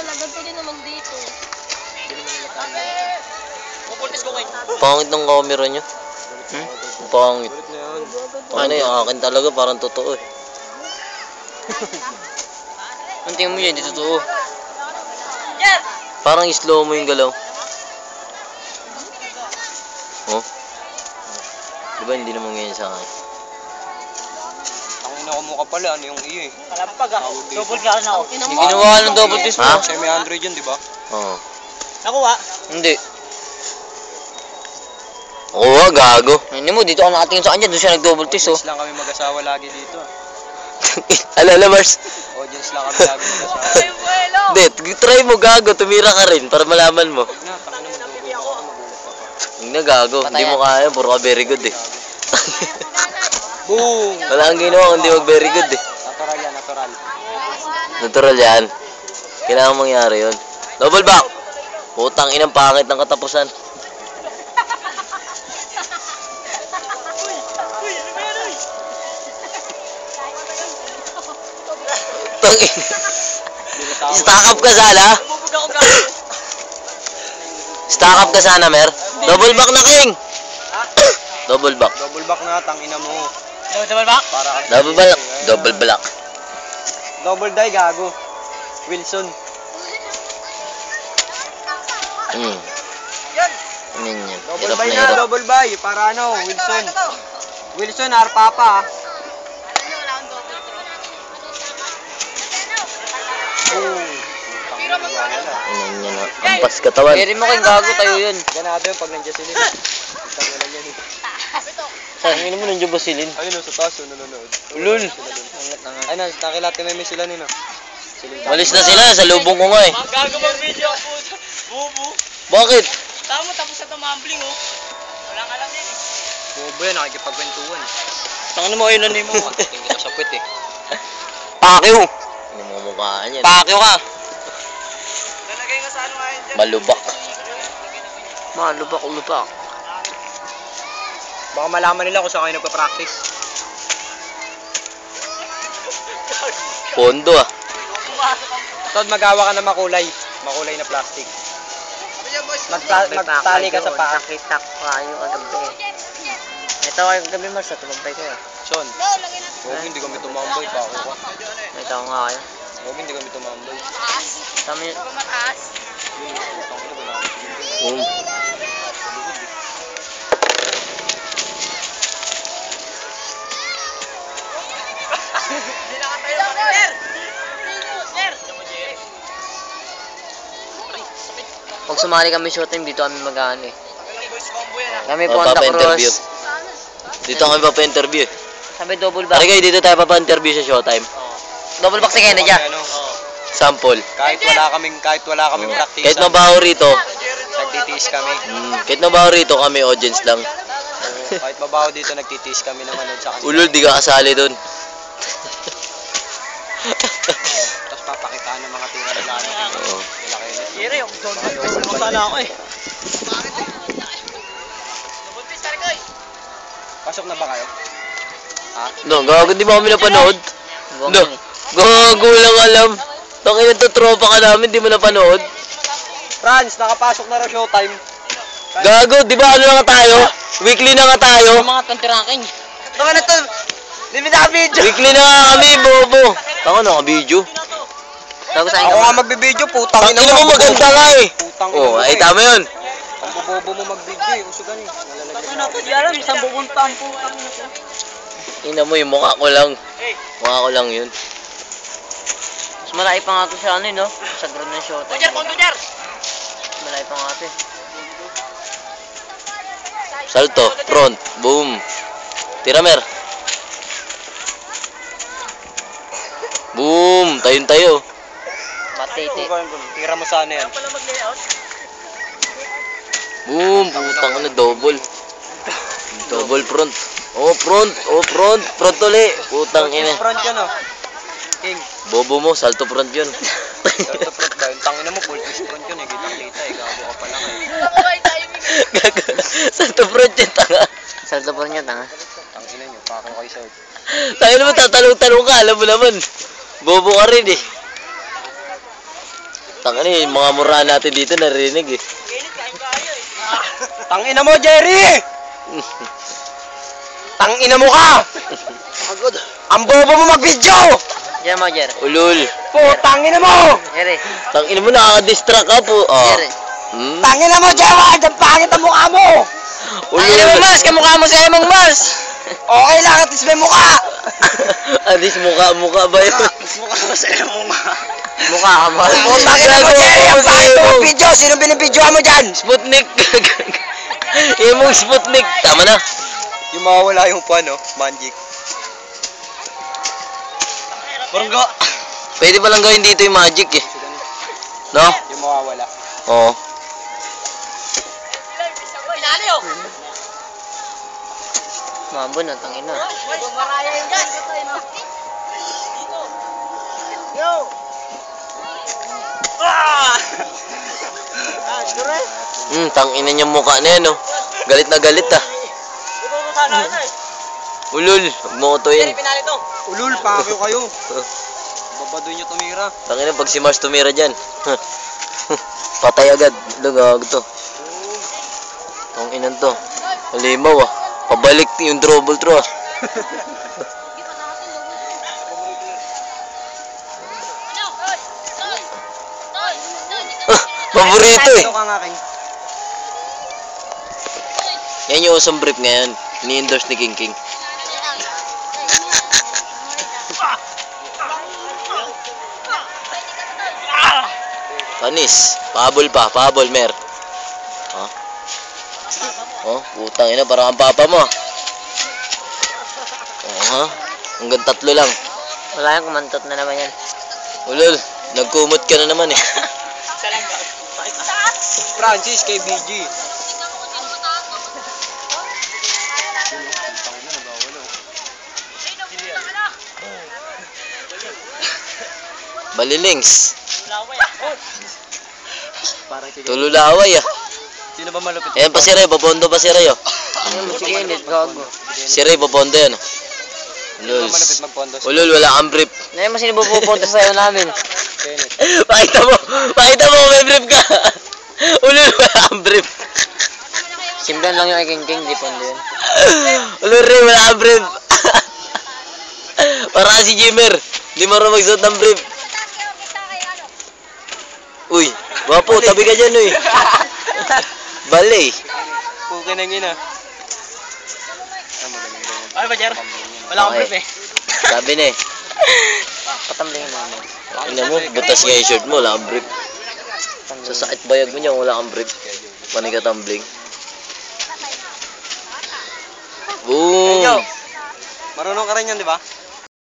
pala, ganito din naman dito. Pangit ng camera nyo. Pangit. Ano yung akin talaga, parang totoo eh. Ang tingin mo yan, hindi totoo. Parang slow mo yung galaw. Oh. Diba hindi naman ganyan sa akin? Ang ina ko mukha pala, ano yung iyo eh. Kalampag ah. Double ka na ako. Hindi ginawa ka ng double twist mo. Semi 100 yun, di ba? Oo. Nakuha? Hindi. Oo, gago. Hindi mo, dito ako nakatingin sa kanya, doon siya nag-double twist, oh. Audience lang kami mag-asawa lagi dito. Alala, Mars. Audience lang kami lagi mag-asawa. Hindi, try mo, gago. Tumira ka rin, para malaman mo. Huwag na, tangin na magugulat ako. Huwag na, gago. Hindi mo kaya, puro ka very good, eh. Boom! Wala kang ginawa kundi mag very good, eh. Natural yan, natural. Natural yan. Kailangan mangyari yun. Double back. Putang inang pangit ng katapusan. Stack up ka sana? Stack up ka sana, Mer? Double back na, King! Double back. Double back na, tangina mo. Double back? Para ka. Double back. Double back. Double die, gago. Wilson. Yan yan. Double Hirap buy na na, hirap. double buy. Para ano, Wilson. Wilson, Arpapa. Yan yan. Ampas katawan. Pwede mo kayong gago tayo yun. Ganado yun pag nandiyan sila. Tangina lang yan eh. Saan mo nandiyan ba silin? Ayun o, sa taas o, nanonood. Ulul. Ay na, nakilate may sila nino. Walis na sila. Sa lubong ko nga eh. Gago mag video po. Bubu. Bakit? Tama tapos na tumambling oh. Walang alam yan eh. Bobo yan, nakikipagkwentuhan. Tangan mo, ayun na mo. Tingin kita sa puwet eh. Pakyo. Hindi mo mukhaan yan. Pakyo ka! Lalagay ka sa ano ngayon dyan. Malubak. Malubak. Baka malaman nila kung saan kayo nagpa-practice. Pondo ah. Todd, magawa ka na makulay. Makulay na plastic. Magtali ka sa paa. Nakita ko kayo kagabi. Ito kayo kagabi, Mars. Tumabay kayo. Son, huwag hindi kami tumambay. Pako ka. Ito ko nga kayo. Huwag hindi kami tumambay. Kami. Mataas. Hindi na katayo pa rin. Sir! Pag sumali kami showtime, dito kami mag-ano eh. Boys combo yan ah. Kami po ang Papa-interview. cross. Dito kami pa-interview. Sabi double back. Pare kayo, dito tayo pa-interview sa Showtime. Double back si Kennedy dyan. Ano, Sample. kahit wala kaming practice. Kahit mabaho rito, Nagtitiis kami. kahit mabaho rito kami, audience lang. Kahit mabaho dito, nagtitiis kami ng ano sa kanila. Ulol, di ka kasali dun. Tapos papakitaan ng mga tira nila. Oo. Nila kayo. Sira yung double face naman sana ako eh. Double face pare ko eh. Pasok na ba kayo? Ha? No, gago, di ba kami napanood? No, gago lang alam. Tangina to, tropa ka namin, di mo napanood. Franz, nakapasok na raw Showtime. Gago, di ba ano na nga tayo? Weekly na nga tayo. Mga tantiraking. Tama na to. Hindi mo naka-video. Weekly na nga kami, bobo. Tango na, video. Sabi sa Ako nga magbibideo, putang ina Tangina mo, maganda nga eh. Putang ina Oh, mo. ay tama yun. Ang bobobo mo magbideo eh. Usugan eh. Ano to? Di alam. Isang pupunta ang putang ina to. Ina mo, yung mukha ko lang. Mukha ko lang yun. Mas malaki pa nga ito sa ano no? Sa ground ng showtime. Roger, kondo jar. Mas malaki pa nga ito eh. Salto, front, boom. Tiramer. Boom, tayo. Matiti. Tira mo sana yan. Pala mag-layout. Boom, putang na double. Double front. Oh, front. Front ulit. Putang ina. Front yan oh. King. Bobo mo, salto front yun. Salto front ba? Yung tangina mo, full twist front yun eh. Kitang-kita eh. Gago ka pa lang eh. Nakabay tayo bigay. Gago. Salto front yun, tanga. Salto po niya, tanga. Tangina nyo, pako kayo sa Tayo naman, tatalong-talong ka, alam mo naman. Bobo ka rin eh. Tangina yung mga mura natin dito narinig eh. Init, kain-kaya eh. Tangina mo, Jerry! Tangina mo ka! Ang bobo mo mag-video! Diyan mo, Jer. Ulul. Tangina mo! Jerry. Tangina mo nakaka-distract ka po. Ah. Jerry. Hmm? Tangina mo, Jerry! Ang pangit ang mukha mo! Tangina mo, Mas! Kamukha mo sa Emong Mas! Okay lang, at least may mukha! Adis mukha ba yun? Mukha mo sa mo nga. Mukha ka mo. Tangina mo, Jerry! Ang pangit mo mag-video! Sino binibidyoan mo dyan? Sputnik. Imong Sputnik. Tama na. Yung mawawala yung puwan, no? Magic. Parang ga... Pwede palang gawin dito yung magic eh. No? Yung mawawala. Oo. Pinali oh. Mambo na, tangina. Maraya yun dyan. Dito. Yo. Tangina niya mukha na yan oh. Galit na galit ah. Ito mo sana ito eh. Ulul. Huwag mo ko Hindi tuyin. pinali to. Ulul, pakakyo kayo. Babadoy nyo tumira. Tangina pag si Mars tumira dyan. Patay agad. Lugag to. Tanginan to. Halimaw ah. Pabalik yung trouble throw ah. Paborito eh. Ito kang aking. Yan yung usong brief ngayon. Ni-endorse ni King King. Panis. Pahabol pa. Pahabol, mer. Oh. Oh, putang ina. Parang ang papa mo. Oh, ha? Hanggang 3 lang. Wala yung kumantot na naman yan. Ulol. Nagkumot ka na naman eh. Francis, KBG. Balilings. Parang sige. Tululaway ah. Sino ba malupit? Ayan pa si Ray. Papondo pa si Ray oh. Sige, hindi. Gago. Si Ray papondo yan oh. Sino ba Ulol. malupit magpondo? Ulol, wala kang brief. Ngayon mo sinipupunta sa'yo namin. Kenneth. Pakita mo. Pakita mo may brief ka. Ulol, wala kang brief. Simple lang yung King King, di pondo yun. Ulol, Ray, wala kang brief. Para si Jimmer. Di marunong magsuot ng brief. Uy, wapo, tabi ka dyan, uy. Balay. Pukin na yun ah. Ano ba, Jer? Wala akong Okay. brief eh. Sabi na eh. Patamblingin mo namin. Tingnan mo, butas nga yung shirt mo, wala kang brief. Sa sakit bayag mo niya, wala kang brief. Panay ka tumbling. Boom! Marunong ka rin yan, di ba?